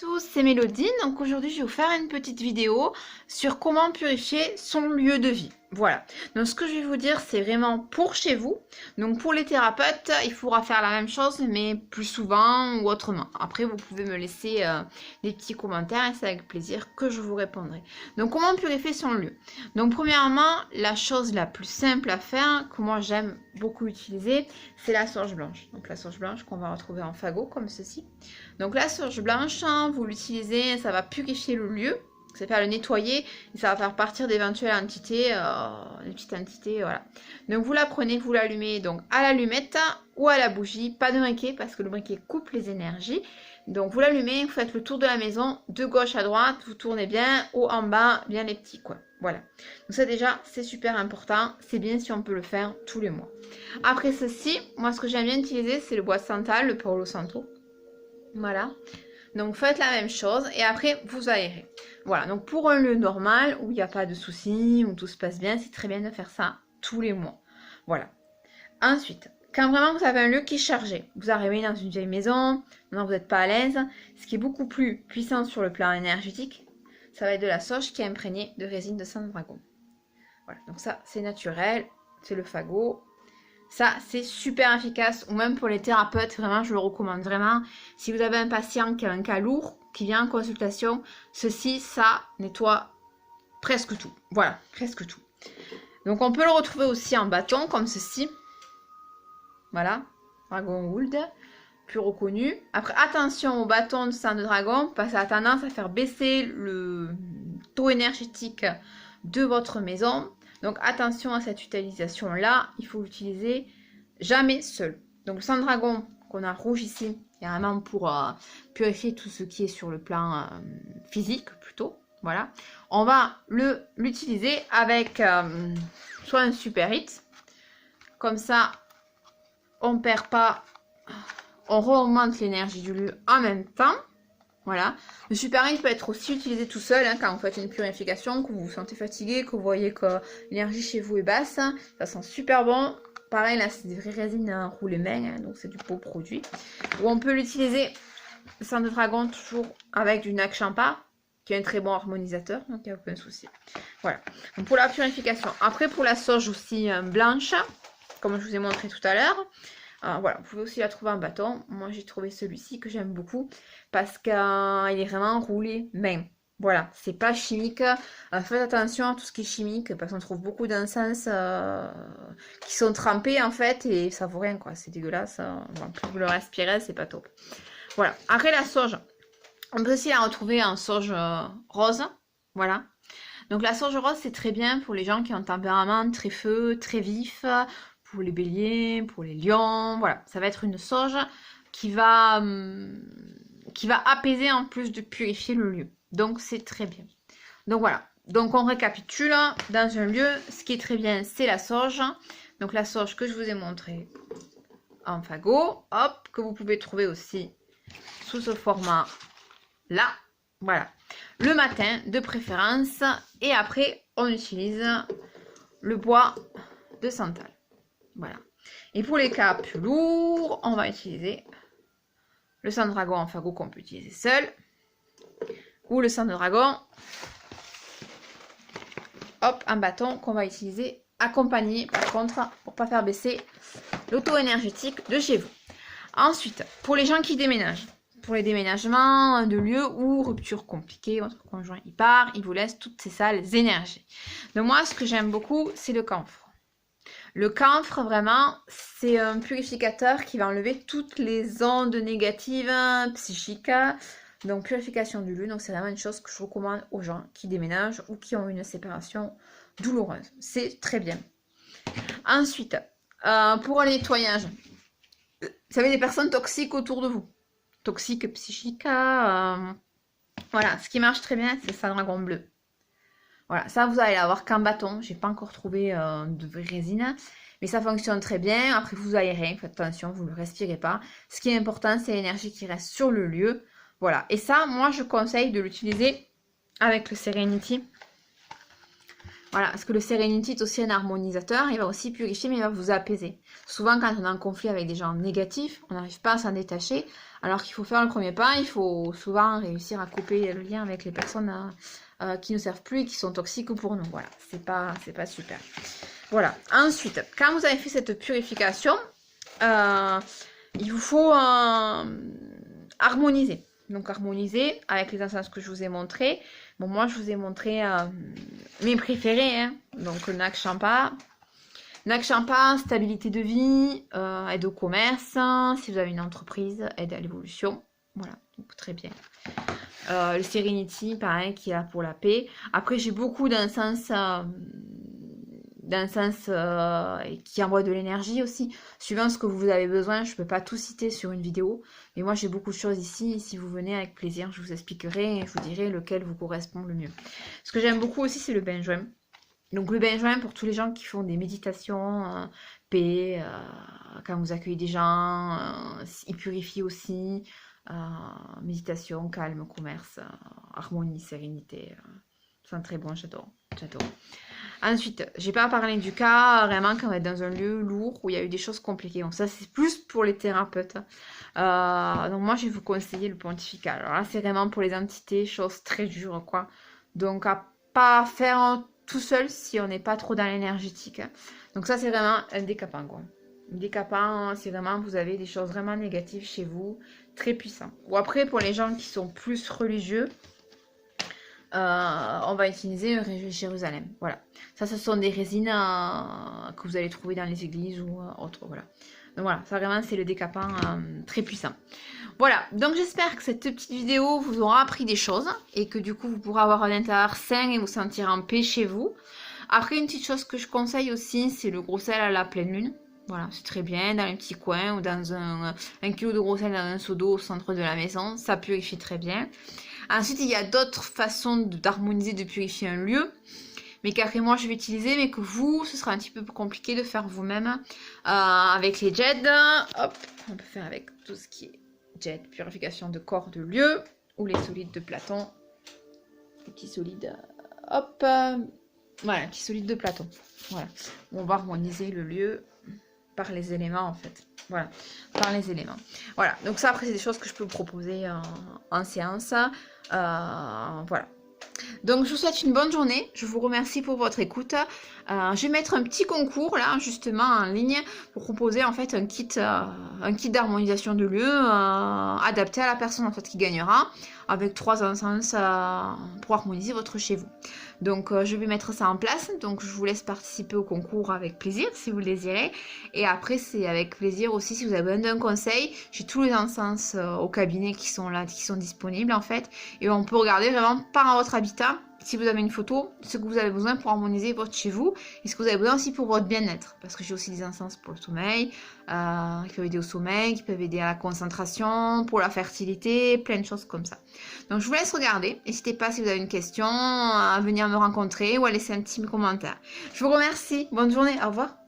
Tous, c'est Mélodie. Donc aujourd'hui, je vais vous faire une petite vidéo sur comment purifier son lieu de vie. Voilà. Donc ce que je vais vous dire, c'est vraiment pour chez vous. Donc pour les thérapeutes, il faudra faire la même chose, mais plus souvent ou autrement. Après, vous pouvez me laisser des petits commentaires et c'est avec plaisir que je vous répondrai. Donc comment purifier son lieu? Donc premièrement, la chose la plus simple à faire, que moi j'aime beaucoup utiliser, c'est la sauge blanche. Donc la sauge blanche qu'on va retrouver en fagot comme ceci. Donc la sauge blanche, vous l'utilisez, ça va purifier le lieu, ça va le nettoyer et ça va faire partir d'éventuelles entités, des petites entités, voilà. Donc vous la prenez, vous l'allumez donc à l'allumette ou à la bougie, pas de briquet parce que le briquet coupe les énergies. Donc vous l'allumez, vous faites le tour de la maison, de gauche à droite, vous tournez bien, haut en bas, bien les petits coins. Voilà. Donc ça déjà, c'est super important, c'est bien si on peut le faire tous les mois. Après ceci, moi ce que j'aime bien utiliser, c'est le bois de santal, le Palo Santo. Voilà, donc faites la même chose et après vous aérez. Voilà, donc pour un lieu normal où il n'y a pas de soucis, où tout se passe bien, c'est très bien de faire ça tous les mois. Voilà. Ensuite, quand vraiment vous avez un lieu qui est chargé, vous arrivez dans une vieille maison, maintenant vous n'êtes pas à l'aise, ce qui est beaucoup plus puissant sur le plan énergétique, ça va être de la sauge qui est imprégnée de résine de sang de dragon. Voilà, donc ça c'est naturel, c'est le fagot. Ça, c'est super efficace, ou même pour les thérapeutes, vraiment, je le recommande vraiment. Si vous avez un patient qui a un cas lourd, qui vient en consultation, ceci, ça nettoie presque tout. Voilà, presque tout. Donc, on peut le retrouver aussi en bâton, comme ceci. Voilà, dragon wood, plus reconnu. Après, attention au bâton de sang de dragon, parce que ça a tendance à faire baisser le taux énergétique de votre maison. Donc attention à cette utilisation-là, il faut l'utiliser jamais seul. Donc le sang de dragon qu'on a rouge ici, c'est vraiment pour purifier tout ce qui est sur le plan physique plutôt. Voilà. On va l'utiliser avec soit un super hit, comme ça on ne perd pas, on remonte l'énergie du lieu en même temps. Voilà. Le super hit peut être aussi utilisé tout seul quand vous faites une purification, que vous vous sentez fatigué, que vous voyez que l'énergie chez vous est basse. Ça sent super bon. Pareil, là, c'est des vraies résines roulées main, donc c'est du beau produit. Ou on peut l'utiliser, le sang de dragon, toujours avec du Nag Champa, qui est un très bon harmonisateur, donc il n'y a aucun souci. Voilà. Donc pour la purification. Après, pour la sauge aussi blanche, comme je vous ai montré tout à l'heure. Voilà, vous pouvez aussi la trouver en bâton. Moi, j'ai trouvé celui-ci que j'aime beaucoup parce qu'il est vraiment roulé main. Voilà, c'est pas chimique. Faites attention à tout ce qui est chimique parce qu'on trouve beaucoup d'encens qui sont trempés en fait et ça vaut rien quoi. C'est dégueulasse. Bon, plus vous le respirez, c'est pas top. Voilà. Après la sauge, on peut aussi la retrouver en sauge rose. Voilà. Donc la sauge rose, c'est très bien pour les gens qui ont un tempérament très feu, très vif. Pour les béliers, pour les lions, voilà. Ça va être une sauge qui va apaiser en plus de purifier le lieu. Donc, c'est très bien. Donc, voilà. Donc, on récapitule. Dans un lieu, ce qui est très bien, c'est la sauge. Donc, la sauge que je vous ai montrée en fagot. Hop, que vous pouvez trouver aussi sous ce format-là. Voilà. Le matin, de préférence. Et après, on utilise le bois de santal. Voilà. Et pour les cas plus lourds, on va utiliser le sang de dragon en fagot qu'on peut utiliser seul. Ou le sang de dragon, hop, un bâton qu'on va utiliser accompagné par contre pour pas faire baisser l'auto énergétique de chez vous. Ensuite, pour les gens qui déménagent, pour les déménagements de lieux ou rupture compliquée, votre conjoint il part, il vous laisse toutes ces sales énergies. Donc moi, ce que j'aime beaucoup, c'est le camphre. Le camphre, vraiment, c'est un purificateur qui va enlever toutes les ondes négatives psychiques. Donc, purification du lieu. Donc, c'est vraiment une chose que je recommande aux gens qui déménagent ou qui ont une séparation douloureuse. C'est très bien. Ensuite, pour un nettoyage, vous avez des personnes toxiques autour de vous. Toxiques psychiques. Voilà, ce qui marche très bien, c'est le dragon bleu. Voilà, ça vous allez l'avoir qu'en bâton. J'ai pas encore trouvé de vraie résine. Mais ça fonctionne très bien. Après, vous aérez. Faites attention, vous ne le respirez pas. Ce qui est important, c'est l'énergie qui reste sur le lieu. Voilà. Et ça, moi, je conseille de l'utiliser avec le Serenity. Voilà, parce que le Serenity est aussi un harmonisateur, il va aussi purifier, mais il va vous apaiser. Souvent, quand on est en conflit avec des gens négatifs, on n'arrive pas à s'en détacher, alors qu'il faut faire le premier pas, il faut souvent réussir à couper le lien avec les personnes qui ne servent plus et qui sont toxiques pour nous. Voilà, c'est pas super. Voilà, ensuite, quand vous avez fait cette purification, il vous faut harmoniser. Donc harmoniser avec les essences que je vous ai montrées. Bon, moi je vous ai montré mes préférés. Hein. Donc Nak Champa. Nak Champa, stabilité de vie, aide au commerce. Si vous avez une entreprise, aide à l'évolution. Voilà, donc très bien. Le Serenity, pareil, qui est là pour la paix. Après, j'ai beaucoup d'encens qui envoie de l'énergie aussi, suivant ce que vous avez besoin. Je ne peux pas tout citer sur une vidéo, mais moi j'ai beaucoup de choses ici, et si vous venez avec plaisir, je vous expliquerai et je vous dirai lequel vous correspond le mieux. Ce que j'aime beaucoup aussi, c'est le benjoin. Donc le benjoin, pour tous les gens qui font des méditations, paix, quand vous accueillez des gens, il purifie aussi, méditation, calme, commerce, harmonie, sérénité, c'est un très bon, j'adore. Ensuite, j'ai pas parlé du cas vraiment quand on est dans un lieu lourd où il y a eu des choses compliquées. Donc ça, c'est plus pour les thérapeutes. Donc moi, je vais vous conseiller le pontifical. Alors là, c'est vraiment pour les entités, choses très dures, quoi. Donc à pas faire tout seul si on n'est pas trop dans l'énergétique. Donc ça, c'est vraiment un décapant, quoi. Un décapant, c'est vraiment, vous avez des choses vraiment négatives chez vous, très puissants. Ou après, pour les gens qui sont plus religieux, on va utiliser un résine Jérusalem. Voilà. Ça, ce sont des résines que vous allez trouver dans les églises ou autres. Voilà. Donc voilà, ça vraiment, c'est le décapant très puissant. Voilà. Donc j'espère que cette petite vidéo vous aura appris des choses et que du coup, vous pourrez avoir un intérieur sain et vous sentir en paix chez vous. Après, une petite chose que je conseille aussi, c'est le gros sel à la pleine lune. Voilà, c'est très bien dans un petit coin ou dans un kilo de gros sel dans un seau d'eau au centre de la maison. Ça purifie très bien. Ensuite, il y a d'autres façons d'harmoniser, de purifier un lieu, mais qu'après moi je vais utiliser, mais que vous, ce sera un petit peu plus compliqué de faire vous-même avec les jets. Hop, on peut faire avec tout ce qui est jet, purification de corps, de lieu, ou les solides de Platon. Les petits solides, hop, voilà, petits solides de Platon. Voilà, on va harmoniser le lieu par les éléments en fait. Voilà, par les éléments. Voilà, donc ça après c'est des choses que je peux vous proposer en séance. Voilà. Donc je vous souhaite une bonne journée. Je vous remercie pour votre écoute. Je vais mettre un petit concours là justement en ligne pour proposer en fait un kit d'harmonisation de lieu adapté à la personne en fait qui gagnera avec 3 encens pour harmoniser votre chez vous. Donc je vais mettre ça en place. Donc je vous laisse participer au concours avec plaisir si vous le désirez. Et après c'est avec plaisir aussi si vous avez besoin d'un conseil. J'ai tous les encens au cabinet qui sont là, qui sont disponibles en fait. Et on peut regarder vraiment par votre habitat. Si vous avez une photo, ce que vous avez besoin pour harmoniser votre chez vous et ce que vous avez besoin aussi pour votre bien-être. Parce que j'ai aussi des encens pour le sommeil, qui peuvent aider au sommeil, qui peuvent aider à la concentration, pour la fertilité, plein de choses comme ça. Donc je vous laisse regarder. N'hésitez pas si vous avez une question à venir me rencontrer ou à laisser un petit commentaire. Je vous remercie. Bonne journée. Au revoir.